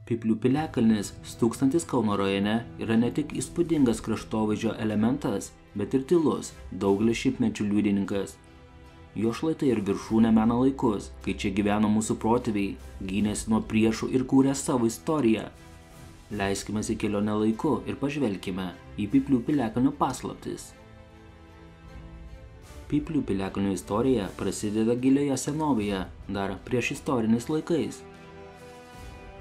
Pyplių piliakalnis, stūksantis Kauno rajone, yra ne tik įspūdingas kraštovaizdžio elementas, bet ir tylus, daugelio šimtmečių liudininkas. Jo šlaitai ir viršūnė mena laikus, kai čia gyveno mūsų protėviai, gynėsi nuo priešų ir kūrė savo istoriją. Leiskime į kelionę laiku ir pažvelkime į Pyplių piliakalnio paslaptis. Pyplių piliakalnio istorija prasideda gilioje senovėje, dar prieš istoriniais laikais.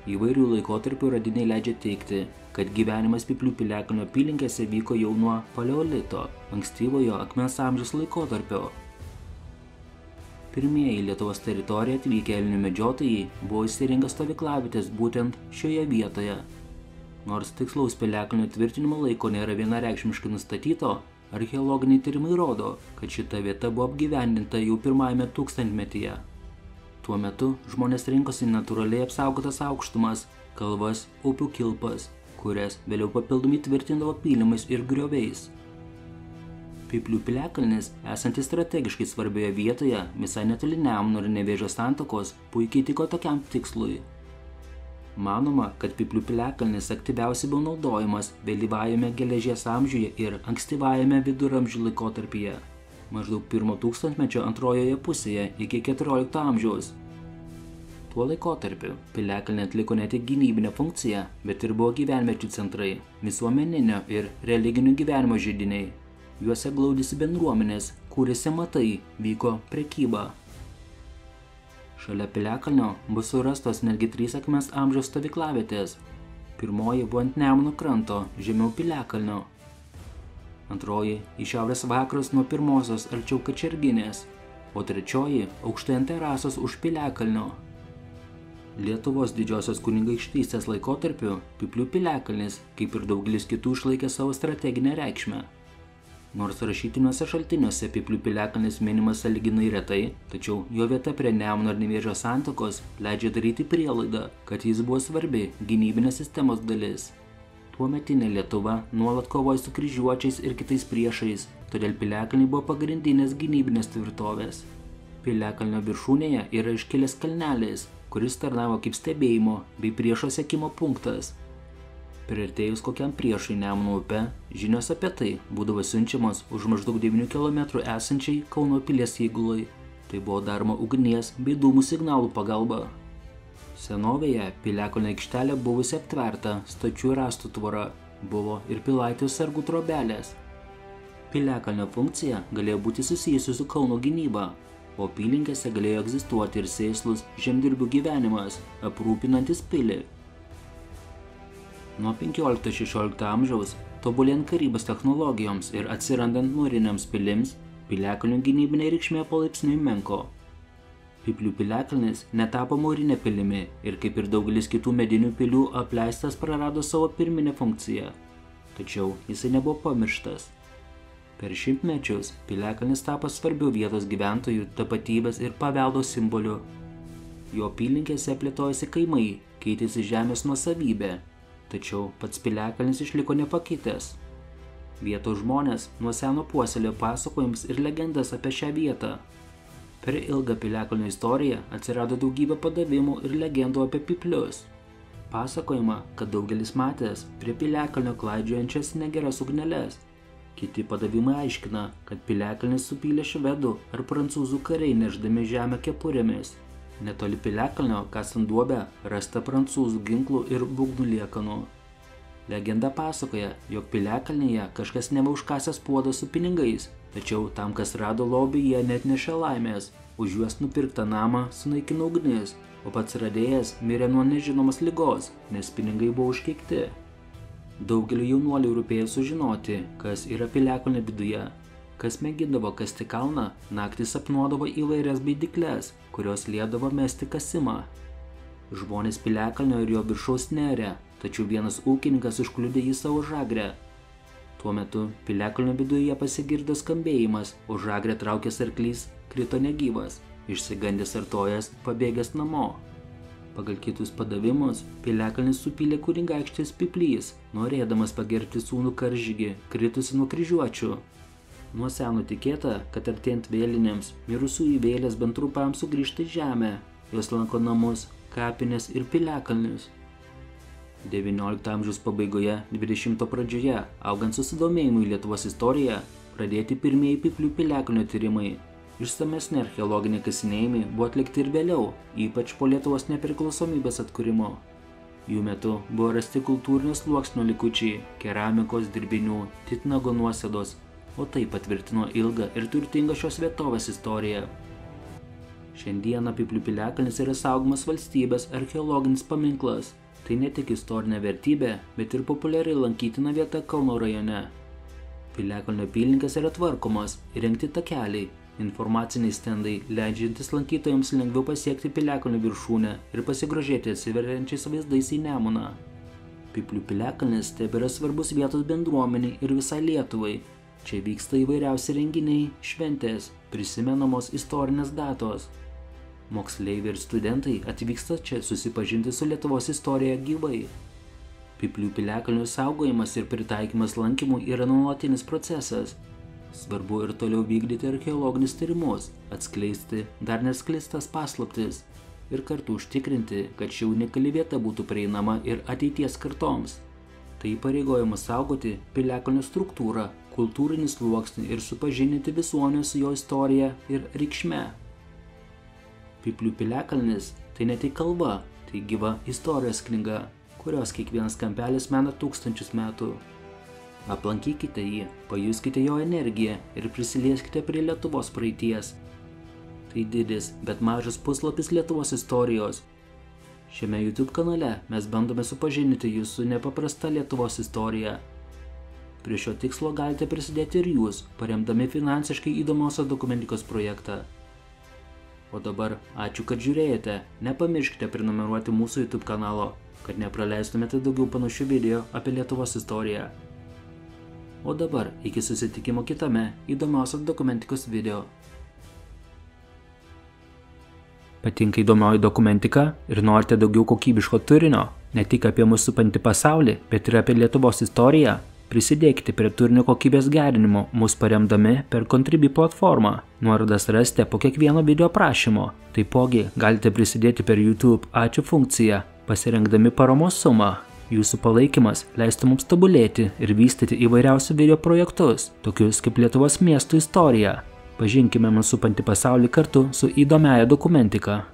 Įvairių laikotarpių radiniai leidžia teigti, kad gyvenimas Pyplių piliakalnio apylinkėse vyko jau nuo paleolito, ankstyvojo akmens amžiaus laikotarpio. Pirmieji Lietuvos teritoriją atvykę elnių medžiotojai buvo įsirengę stovyklavietės būtent šioje vietoje. Nors tikslaus piliakalnio tvirtinimo laiko nėra vienareikšmiškai nustatyto, archeologiniai tyrimai rodo, kad šita vieta buvo apgyvendinta jau pirmajame tūkstantmetyje. Tuo metu žmonės rinkosi natūraliai apsaugotas aukštumas, kalvas, upių kilpas, kurias vėliau papildomai tvirtindavo pylimais ir grioviais. Pyplių piliakalnis, esantis strategiškai svarbioje vietoje, visai netoli Nemuno ir Nevėžio santakos, puikiai tiko tokiam tikslui. Manoma, kad Pyplių piliakalnis aktyviausiai buvo naudojamas vėlyvajame geležies amžiuje ir ankstyvajame viduramžių laikotarpyje, maždaug 1 tūkstantmečio antrojoje pusėje iki 14 amžiaus. Tuo laikotarpiu piliakalnė atliko ne tik gynybinę funkciją, bet ir buvo gyvenviečių centrai, visuomeninio ir religinio gyvenimo židiniai. Juose glaudėsi bendruomenės, kūrėsi amatai, vyko prekyba. Šalia piliakalnio bus surastos netgi 3 akmens amžiaus stovyklavietės. Pirmoji buvo ant Nemuno kranto, žemiau piliakalnio. Antroji į šiaurės vakarus nuo pirmosios arčiau Kačerginės, o trečioji aukštai ant terasos už piliakalnio. Lietuvos didžiosios kunigaikštystės laikotarpiu Pyplių piliakalnis, kaip ir daugelis kitų, išlaikė savo strateginę reikšmę. Nors rašytiniuose šaltiniuose Pyplių piliakalnis minimas sąlyginai retai, tačiau jo vieta prie Nemuno ir Nevėžio santakos leidžia daryti prielaidą, kad jis buvo svarbi gynybinės sistemos dalis. Tuometinė Lietuva nuolat kovojo su kryžiuočiais ir kitais priešais, todėl piliakalniai buvo pagrindinės gynybinės tvirtovės. Piliakalnio viršūnėje yra iškilęs kalnelis, kuris tarnavo kaip stebėjimo bei priešo sekimo punktas. Priartėjus kokiam priešui Nemuno upe, žinios apie tai būdavo siunčiamos už maždaug 9 km esančiai Kauno pilies įgulai. Tai buvo daroma ugnies bei dūmų signalų pagalba. Senovėje piliakalnio aikštelė buvusi aptverta stačių rąstų tvora, buvo ir pilaitės sargų trobelės. Piliakalnio funkcija galėjo būti susijusi su Kauno gynyba, o apylinkėse galėjo egzistuoti ir sėslus žemdirbių gyvenimas, aprūpinantis pilį. Nuo 15–16 amžiaus, tobulėjant karybos technologijoms ir atsirandant mūriniams pilims, piliakalnio gynybinė reikšmė palaipsniui menko. Pyplių piliakalnis netapo mūrinė pilimi ir kaip ir daugelis kitų medinių pilių apleistas prarado savo pirminę funkciją. Tačiau jisai nebuvo pamirštas. Per šimtmečius piliakalnis tapo svarbiu vietos gyventojų, tapatybės ir paveldo simboliu. Jo apylinkėse plėtojasi kaimai, keitėsi žemės nuosavybė, tačiau pats piliakalnis išliko nepakitęs. Vietos žmonės nuo seno puoselėjo pasakojimus ir legendas apie šią vietą. Per ilgą piliakalnio istoriją atsirado daugybė padavimų ir legendų apie pyplius. Pasakojama, kad daugelis matęs prie piliakalnio klaidžiojančias negeras ugneles. Kiti padavimai aiškina, kad piliakalnis supylė švedų ar prancūzų kariai nešdami žemę kepurėmis. Netoli piliakalnio, kasant duobę, rasta prancūzų ginklų ir būgnų liekanų. Legenda pasakoja, jog piliakalnyje kažkas neva užkasęs puodą su pinigais, tačiau tam, kas rado lobį, jie net nešė laimės. Už juos nupirktą namą sunaikino ugnis, o pats radėjas mirė nuo nežinomos ligos, nes pinigai buvo užkeikti. Daugeliu jaunuolių rūpėjo sužinoti, kas yra piliakalnio viduje. Kas mėgindavo kasti kalną, naktį sapnuodavo įvairias baidykles, kurios liedavo mesti kasimą. Žmonės piliakalnio ir jo viršaus nerė, tačiau vienas ūkininkas užkliudė į savo žagrę. Tuo metu piliakalnio viduje pasigirdo skambėjimas, o žagrę traukęs arklys krito negyvas, išsigandęs artojas pabėgęs namo. Pagal kitus padavimus, piliakalnis supylė kunigaikštis Pyplys, norėdamas pagerbti sūnų Karžygį, kritusi nuo kryžiuočių. Nuo seno tikėta, kad artėjant vėlinėms, mirusiųjų vėlės bent trumpam sugrįžta į žemę, jos lanko namus, kapines ir piliakalnius. XIX amžiaus pabaigoje, XX pradžioje, augant susidomėjimui Lietuvos istorija, pradėti pirmieji Pyplių piliakalnio tyrimai. Išsamesni archeologiniai kasinėjimai buvo atlikti ir vėliau, ypač po Lietuvos nepriklausomybės atkūrimo. Jų metu buvo rasti kultūrinio sluoksnio likučiai, keramikos dirbinių, titnago nuosėdos, o tai patvirtino ilgą ir turtingą šios vietovės istoriją. Šiandieną Pyplių piliakalnis yra saugomas valstybės archeologinis paminklas. Tai ne tik istorinė vertybė, bet ir populiariai lankytina vieta Kauno rajone. Piliakalnio apylinkės yra tvarkomos, įrengti takeliai, informaciniai stendai, leidžiantis lankytojams lengviau pasiekti piliakalnio viršūnę ir pasigrožėti atsiveriančiais vaizdais į Nemuną. Pyplių piliakalnis tebėra svarbus vietos bendruomeniai ir visai Lietuvai. Čia vyksta įvairiausi renginiai, šventės, prisimenamos istorinės datos. Moksleiviai ir studentai atvyksta čia susipažinti su Lietuvos istorija gyvai. Pyplių piliakalnių saugojimas ir pritaikymas lankymui yra nuolatinis procesas. Svarbu ir toliau vykdyti archeologinius tyrimus, atskleisti dar neskleistas paslaptis ir kartu užtikrinti, kad ši unikali vieta būtų prieinama ir ateities kartoms. Tai įpareigojimas saugoti piliakalnio struktūrą, kultūrinį sluoksnį ir supažindinti visuomenę su jo istorija ir reikšme. Pyplių piliakalnis tai ne tik kalba, tai gyva istorijos knyga, kurios kiekvienas kampelis mena tūkstančius metų. Aplankykite jį, pajuskite jo energiją ir prisilieskite prie Lietuvos praeities. Tai didis, bet mažas puslapis Lietuvos istorijos. Šiame YouTube kanale mes bandome supažindinti jūs su nepaprasta Lietuvos istorija. Prie šio tikslo galite prisidėti ir jūs, paremdami finansiškai įdomiosios dokumentikos projektą. O dabar ačiū, kad žiūrėjote, nepamirškite prenumeruoti mūsų YouTube kanalo, kad nepraleistumėte daugiau panašių video apie Lietuvos istoriją. O dabar iki susitikimo kitame įdomiosios dokumentikos video. Patinka įdomioji dokumentika ir norite daugiau kokybiško turinio, ne tik apie mūsų supantį pasaulį, bet ir apie Lietuvos istoriją? Prisidėkite prie turinio kokybės gerinimo, mus paremdami per Contribui platformą. Nuorodas rasite po kiekvieno video aprašymo. Taipogi galite prisidėti per YouTube ačiū funkciją, pasirinkdami paramos sumą. Jūsų palaikymas leistų mums tobulėti ir vystyti įvairiausių video projektus, tokius kaip Lietuvos miestų istorija. Pažinkime mūsų supantį pasaulį kartu su įdomiaja dokumentika.